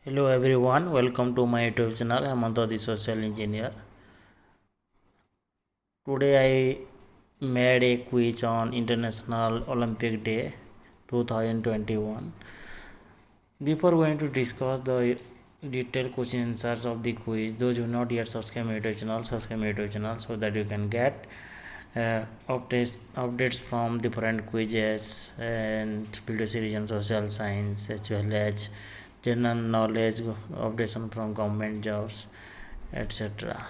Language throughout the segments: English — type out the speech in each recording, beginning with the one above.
Hello everyone, welcome to my YouTube channel. Hemanta the Social Engineer. Today I made a quiz on International Olympic Day 2021. Before going to discuss the detailed question answers of the quiz, those who not yet subscribe my YouTube channel, subscribe my YouTube channel so that you can get updates from different quizzes and video series on social science as well as general knowledge updates from government jobs, etc.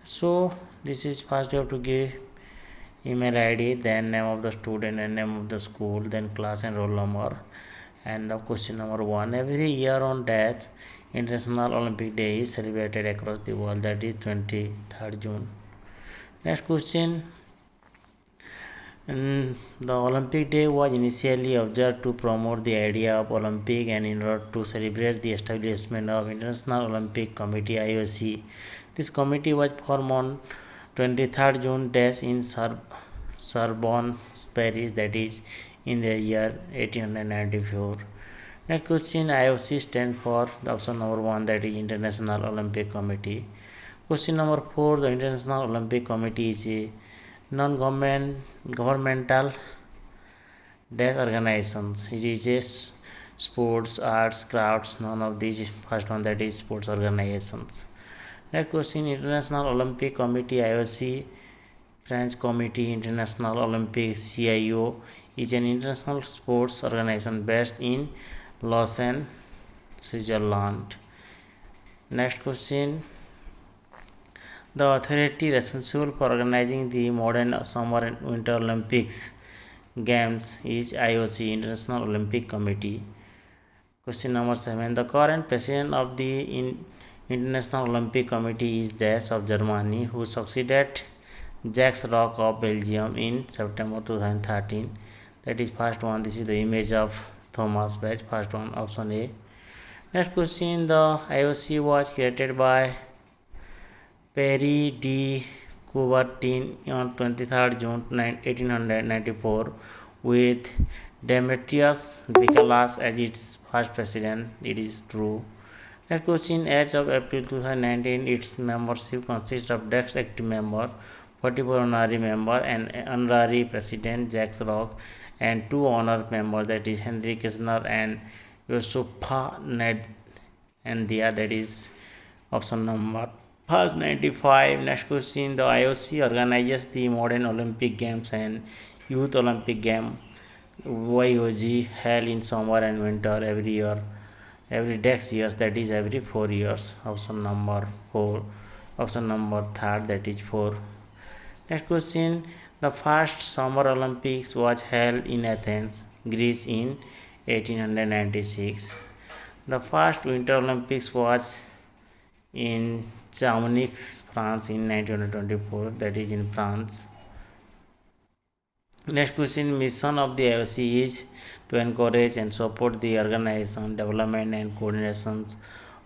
So this is first you have to give email id, then name of the student and name of the school, then class and roll number. And the question number one, every year on dash International Olympic Day is celebrated across the world, that is 23rd June. Next question, the Olympic Day was initially observed to promote the idea of Olympic and in order to celebrate the establishment of International Olympic Committee (IOC). This committee was formed on 23rd June dash in Sorbonne, Paris, that is in the year 1894. Next question, IOC stands for the option number 1, that is International Olympic Committee. Question number 4, the International Olympic Committee is a non-governmental organizations. It is just sports, arts, crafts, none of these. First one, that is sports organizations. Next question, International Olympic Committee IOC, French Committee International Olympic CIO, is an international sports organization based in Lausanne, Switzerland. Next question, the authority responsible for organizing the modern Summer and Winter Olympics Games is IOC, International Olympic Committee. Question number 7. The current president of the International Olympic Committee is Dash of Germany, who succeeded Jacques Roch of Belgium in September 2013. That is first one. This is the image of Thomas Bach. First one, option A. Next question. The IOC was created by Pierre de Coubertin on 23rd June 1894 with Demetrius Vikalas as its first president. It is true. Next question, as of April 2019, its membership consists of desk active members, 44 honorary members, and honorary president Jacques Roch, and 2 honor members, that is Henry Kissner and Yosufa Ndia, that is option number first 95. Next question, the IOC organizes the modern Olympic Games and Youth Olympic Game YOG held in summer and winter every year, every 6 years, that is every 4 years. Option number 4, option number third, that is 4. Next question, the first Summer Olympics was held in Athens, Greece in 1896. The first Winter Olympics was in Chamonix, France in 1924, that is in France. Next question, mission of the IOC is to encourage and support the organization, development and coordinations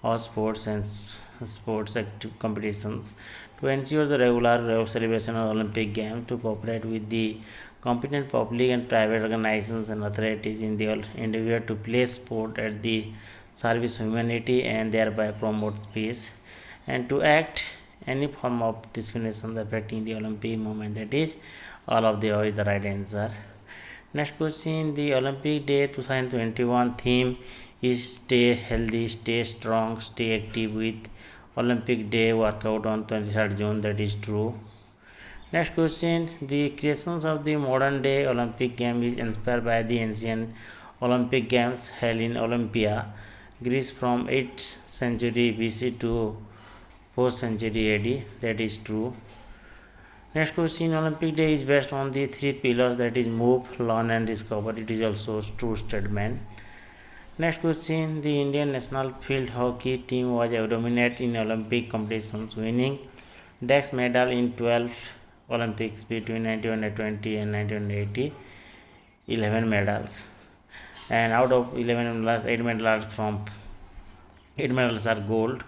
of sports and sports competitions, to ensure the regular celebration of Olympic Games, to cooperate with the competent public and private organizations and authorities in the endeavor to place sport at the service of humanity and thereby promote peace, and to act any form of discrimination affecting the Olympic movement. That is all of the above is the right answer. Next question, the Olympic Day 2021 theme is stay healthy, stay strong, stay active with Olympic Day workout on 23rd June. That is true. Next question, the creations of the modern day Olympic game is inspired by the ancient Olympic games held in Olympia, Greece from 8th century BC to 4th century AD. That is true. Next question, Olympic Day is based on the 3 pillars, that is move, learn and discover. It is also true statement. Next question, the Indian national field hockey team was dominant in Olympic competitions, winning Dex medal in 12 Olympics between 1920 and 1980, 11 medals. And out of 11 medals, 8 medals are gold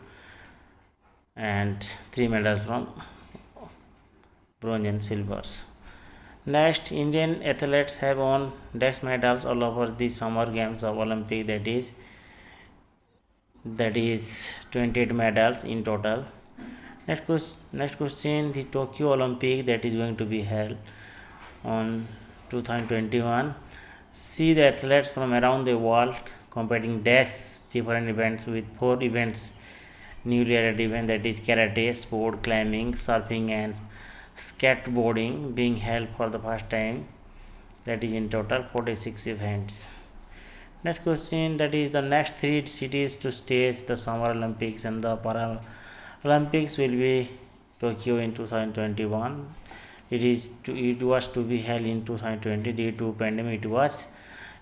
and 3 medals from bronze and silvers. Next, Indian athletes have won Dex medals all over the summer games of Olympic, that is that is 28 medals in total. Next question, the Tokyo Olympic that is going to be held on 2021. See the athletes from around the world competing different events with 4 events newly added event, that is karate, sport, climbing, surfing and skateboarding being held for the first time, that is in total 46 events. Next question, that is the next 3 cities to stage the Summer Olympics and the Paralympics will be Tokyo in 2021. It was to be held in 2020 due to pandemic. It was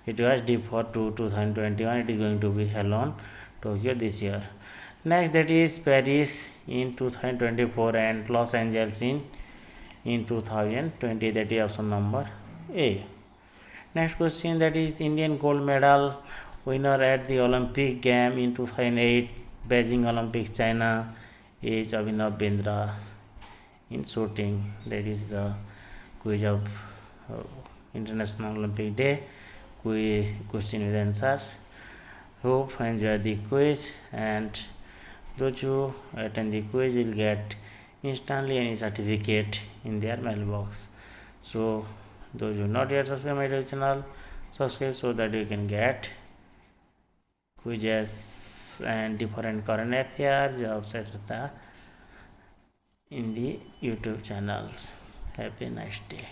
deferred to 2021. It is going to be held on Tokyo this year. Next, that is Paris in 2024 and Los Angeles in 2020. That is option number A. Next question, that is Indian gold medal winner at the Olympic game in 2008 Beijing Olympics China is Abhinav Bindra in shooting. That is the quiz of International Olympic Day. Question with answers. Hope you enjoy the quiz, and those who attend the quiz will get instantly any certificate in their mailbox. So those who not yet subscribe my YouTube channel, subscribe so that you can get quizzes and different current affairs, jobs, etc. in the YouTube channels. Have a nice day.